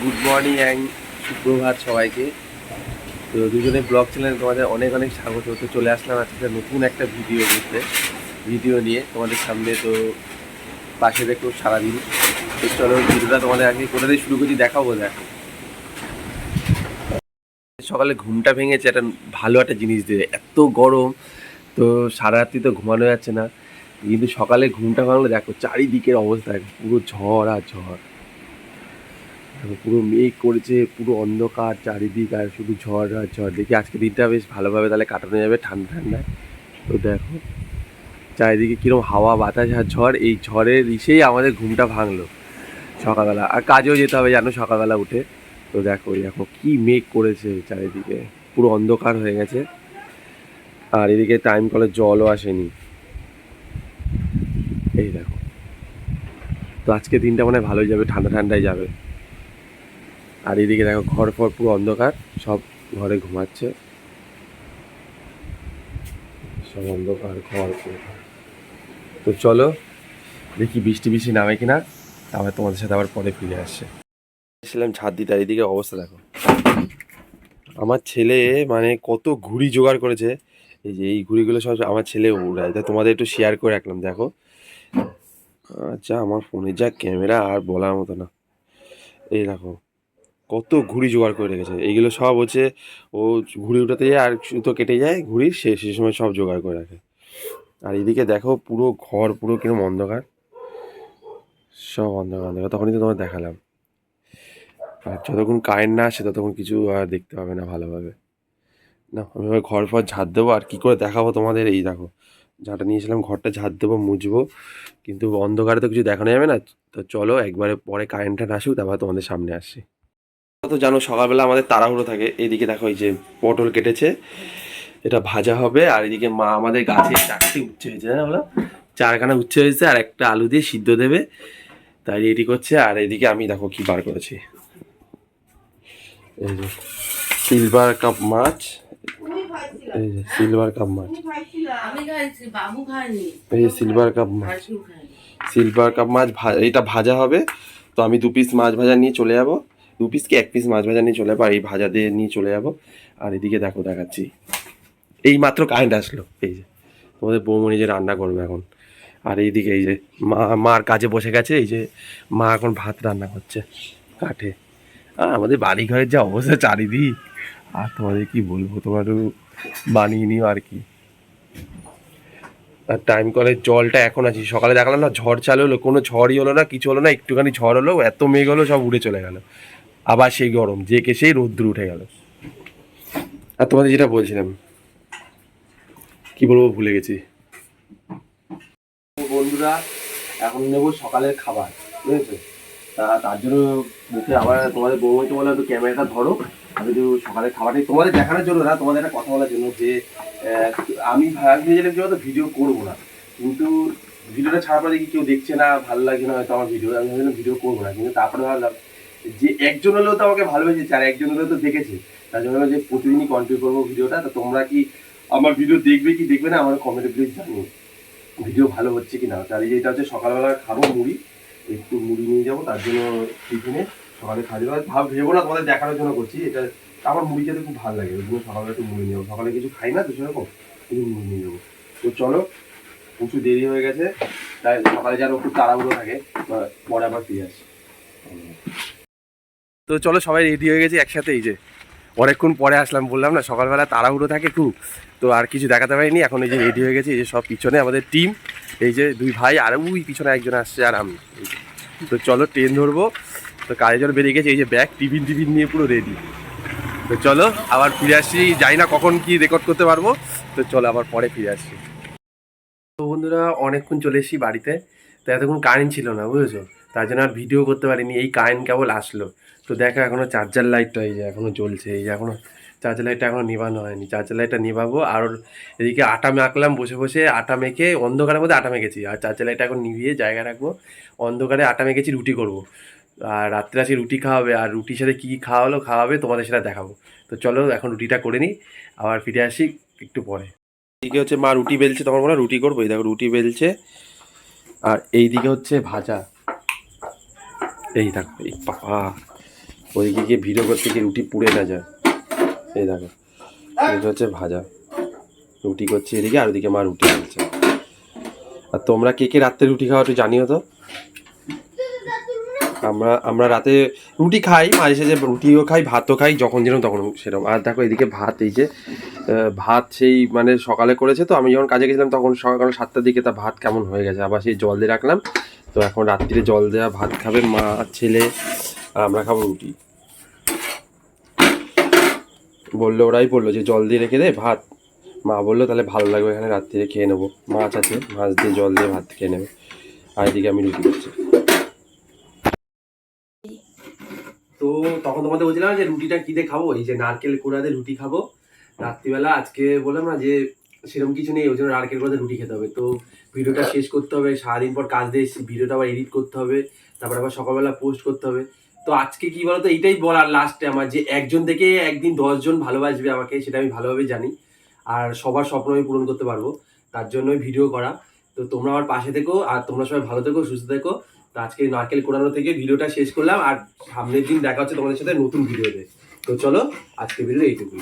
Good morning and সুপ্রভাত সবাইকে। তো দুজনে ব্লগ চ্যানেল তোমাদের অনেক অনেক স্বাগত। তো চলে আসলাম আজকে নতুন একটা ভিডিও নিয়ে তোমাদের সামনে। তো পাশে দেখো সারাদিন। তো চলো ভিডিওটা তোমাদের আগে কোথা দিয়ে শুরু করছি দেখাবো। দেখো সকালে ঘুমটা ভেঙেছে একটা ভালো একটা জিনিস দিয়ে, এত গরম। তো সারা রাত্রি তো ঘুমানো যাচ্ছে না, কিন্তু সকালে ঘুমটা ভাঙলে দেখো চারিদিকের অবস্থা পুরো ঝড় আর ঝড়। পুরো মেঘ করেছে, পুরো অন্ধকার চারিদিক, আর শুধু ঝড় আর ঝড়। দেখি আজকে দিনটা বেশ ভালোভাবে তাহলে কাটানো যাবে ঠান্ডা ঠান্ডায়। তো দেখো চারিদিকে কীরকম হাওয়া বাতাস আর ঝড়, এই ঝড়ের ইসেই আমাদের ঘুমটা ভাঙলো সকালবেলা। আর কাজেও যেতে হবে জানো সকালবেলা উঠে। তো দেখো দেখো কী মেঘ করেছে চারিদিকে, পুরো অন্ধকার হয়ে গেছে। আর এদিকে টাইম কলের জলও আসেনি, এই দেখো। তো আজকে দিনটা মানে ভালোই যাবে, ঠান্ডা ঠান্ডায় যাবে। আর এদিকে দেখো ঘর ফর পুরো অন্ধকার, সব ঘরে ঘুমাচ্ছে, সব অন্ধকার ঘর। তো চলো দেখি বৃষ্টি বৃষ্টি নামে কিনা, তারপর তোমাদের সাথে আবার পরে ফিরে আসছে। এসেছিলাম ছাদ দিতে, আর এদিকে অবস্থা দেখো। আমার ছেলে মানে কত ঘুড়ি জোগাড় করেছে। এই যে এই ঘুড়িগুলো সব আমার ছেলে উড়ায়, তা তোমাদের একটু শেয়ার করে রাখলাম। দেখো আচ্ছা, আমার ফোনের যা ক্যামেরা আর বলার মতো না। এই দেখো কত ঘুড়ি জোগাড় করে রেখেছে। এইগুলো সব হচ্ছে ও ঘুড়ি উঠাতে যায় আর সুতো কেটে যায় ঘুড়ির, সে সময় সব জোগাড় করে রাখে। আর এদিকে দেখো পুরো ঘর পুরো কিরকম অন্ধকার, সব অন্ধকার অন্ধকার। তখনই তো তোমার দেখালাম। আর যতক্ষণ কারেন্ট না আসে ততক্ষণ কিছু আর দেখতে পাবে না ভালোভাবে। না আমি এবার ঘর ফর ঝাড় দেবো, আর কী করে দেখাবো তোমাদের। এই দেখো ঝাঁটা নিয়েছিলাম, ঘরটা ঝাড় দেবো মুছবো, কিন্তু অন্ধকারে তো কিছু দেখানো যাবে না। তো চলো একবারে পরে কারেন্টটা আসুক তারপর তোমাদের সামনে আসছি। তো জানো সকালবেলা আমাদের তাড়াহুড়ো থাকে। এইদিকে দেখো এই যে পটল কেটেছে, এটা ভাজা হবে। আর এদিকে মা আমাদের গাছে 4টে উচ্ছে হয়েছে, জানো বলো, 4খানা উচ্ছে হয়েছে, আর একটা আলু দিয়ে সিদ্ধ দেবে, তাই রেডি করছে। আর এদিকে আমি দেখো কি বার করেছি, এই যে সিলভার কাপ মাছ, এই যে সিলভার কাপ মাছ, এই যে সিলভার কাপ মাছ, সিলভার কাপ মাছ এটা ভাজা হবে। তো আমি 2 পিস মাছ ভাজা নিয়ে চলে যাবো, 2 পিস কি 1 পিস মাছ ভাজা নিয়ে চলে যাবো, আর এই ভাজা দিয়ে নিয়ে চলে যাবো। আর এদিকে দেখো দেখাচ্ছি, এই মাত্র কারেন্ট আসলো, এই যে তোমাদের বৌমনি যে রান্না করবে এখন। আর এইদিকে এই যে মার কাজে বসে গেছে, এই যে মা এখন ভাত রান্না করছে কাঠে। আর আমাদের বাড়ি ঘরের যা অবস্থা চারিদিক, আর তোমাদের কি বলবো, তোমার বানিয়ে নিও আর কি। আর টাইম কলের জলটা এখন আছি, সকালে দেখালাম না ঝড় চালু হলো, কোনো ঝড়ই হলো না, কিছু হলো না, একটুখানি ঝড় হলো, এত মেঘ হলো, সব উড়ে চলে গেল। আবার সেই গরম যে কে সেই রোদ্দুর উঠে গেল। আর তোমাদের যেটা বলছিলাম, কি বলবো ভুলে গেছি। বন্ধুরা এখন নেবো সকালের খাবার, বুঝেছো। তার জন্য মুখে আবার তোমাদের বৌমকে বলে একটু ক্যামেরাটা ধরো, আমি একটু সকালের খাবারটাই তোমাদের দেখানোর জন্য না, তোমাদের একটা কথা বলার জন্য যে আমি ভেবেছিলাম যে ভিডিও করবো না, কিন্তু ভিডিওটা ছাড়ার পরে দেখি কেউ দেখছে না, ভালো লাগছে না হয়তো আমার ভিডিও, আমি ভেবেছিলাম ভিডিও করবো না। কিন্তু তারপরে ভাবলাম যে একজন হলেও তো আমাকে ভালোবেসেছে আর একজন হলেও তো দেখেছে, তার জন্য যে প্রতিদিনই কন্টিনিউ করবো ভিডিওটা। তো তোমরা কি আমার ভিডিও দেখবে কি দেখবে না আমার কমেন্টে প্লিজ জানিও, ভিডিও ভালো হচ্ছে কি না। তার এটা হচ্ছে সকালবেলা খাবো মুড়ি, একটু মুড়ি নিয়ে যাবো, তার জন্য টিফিনে সকালে খাওয়া ভাব ভেবো না, তোমাদের দেখানোর জন্য করছি এটা। আমার মুড়ি খেতে খুব ভালো লাগে, ওই জন্য সকালে একটু মুড়ি নিয়ে যাবো। সকালে কিছু খাই না তো সেরকম, কিন্তু মুড়ি নিয়ে যাবো। তো চলো প্রচুর দেরি হয়ে গেছে, তাই সকালে যেন খুব তাড়াহুড়ো থাকে, পরে আবার ফিরে আসি। তো চলো সবাই রেডি হয়ে গেছি একসাথে, এই যে অনেকক্ষণ পরে আসলাম, বললাম না সকালবেলা তাড়াহুড়ো থাকে খুব, তো আর কিছু দেখাতে পারিনি। এখন এই যে রেডি হয়ে গেছি, এই যে সব পিছনে আমাদের টিম, এই যে 2 ভাই আর ওই পিছনে একজন আসছে আর আমি। তো চলো ট্রেন ধরবো, তো কাজের জন্য বেরিয়ে গেছে, এই যে ব্যাগ টিফিন নিয়ে পুরো রেডি। তো চলো আবার ফিরে আসছি, জানি না কখন কি রেকর্ড করতে পারবো। তো চলো আবার পরে ফিরে আসছি। তো বন্ধুরা অনেকক্ষণ চলে এসেছি বাড়িতে, তো এতক্ষণ কারেন্ট ছিল না বুঝেছো, তার জন্য আর ভিডিও করতে পারিনি। এই কারেন্ট কেবল আসলো, তো দেখো এখনো চার্জার লাইটটা এই যে এখনো জ্বলছে, এই যে এখনো চার্জার লাইটটা এখনো নেভানো হয়নি। চার্জার লাইটটা নেভাবো, আর এদিকে আটা মাখলাম বসে বসে, আটা মেখে অন্ধকারের মধ্যে আটা মেখেছি, আর চার্জার লাইটটা এখন নিভিয়ে জায়গা রাখবো। অন্ধকারে আটা মেখেছি, রুটি করব, আর রাত্রে আসি রুটি খাওয়াবে, আর রুটির সাথে কী খাওয়াবে তোমাদের সেটা দেখাবো। তো চলো এখন রুটিটা করে নিই, আবার ফিরে আসি একটু পরে। এদিকে হচ্ছে মা রুটি বেলছে, তখন বলে রুটি করবো, এই দেখো রুটি বেলছে। আর এইদিকে হচ্ছে ভাজা, এই দেখো এই বাবা ওদিকে গিয়ে ভিডিও করতে গিয়ে রুটি পুড়ে না যায়। এই দেখো, এটা হচ্ছে ভাজা, রুটি করছি এদিকে, আর ওদিকে মা রুটি আনছে। আর তোমরা কে কে রাত্রে রুটি খাওয়া একটু জানিও তো। আমরা রাতে রুটি খাই, মাঝে সাঝে রুটিও খাই, ভাতও খাই, যখন যেরকম তখন সেরকম। আর দেখো এদিকে ভাত, এই যে ভাত সেই মানে সকালে করেছে, তো আমি যখন কাজে গেছিলাম তখন সকাল 7টার দিকে, তা ভাত কেমন হয়ে গেছে, আবার সেই জল দিয়ে রাখলাম। তো এখন রাত্রিরে জল দেওয়া ভাত খাবে মা, ছেলে, আর আমরা খাবো রুটি। বললো, ওরাই বললো যে জল দিয়ে রেখে দে ভাত। মা বললো তাহলে ভালো লাগবে, এখানে রাত্রিরে খেয়ে নেবো, মাছ আছে, মাছ দিয়ে জল দিয়ে ভাত খেয়ে নেবে। আর এদিকে আমি রুটি করছি। তো তখন তোমাদের বলছিলাম যে রুটিটা কি দিয়ে খাবো, এই যে নারকেল কোড়া দিয়ে রুটি খাবো রাত্রিবেলা। আজকে বললাম না যে সেরকম কিছু নেই, ওই জন্য নারকেল কোড়া দিয়ে রুটি খেতে হবে। তো ভিডিওটা শেষ করতে হবে, সারাদিন পর কাজ দিয়ে এসেছি, ভিডিওটা আবার এডিট করতে হবে, তারপর আবার সকালবেলা পোস্ট করতে হবে। তো আজকে কি বলতো, এইটাই বলার লাস্টে আমার, যে একজন থেকে একদিন 10জন ভালোবাসবে আমাকে, সেটা আমি ভালোভাবে জানি। আর সবার স্বপ্ন আমি পূরণ করতে পারবো, তার জন্যই ভিডিও করা। তো তোমরা আমার পাশে থেকো, আর তোমরা সবাই ভালো থেকো, সুস্থ থেকো। তো আজকে নারকেল কোড়ানো থেকে ভিডিওটা শেষ করলাম, আর সামনের দিন দেখা হচ্ছে তোমাদের সাথে নতুন ভিডিওতে। তো চলো, আজকে ভিডিও এইটুকুই।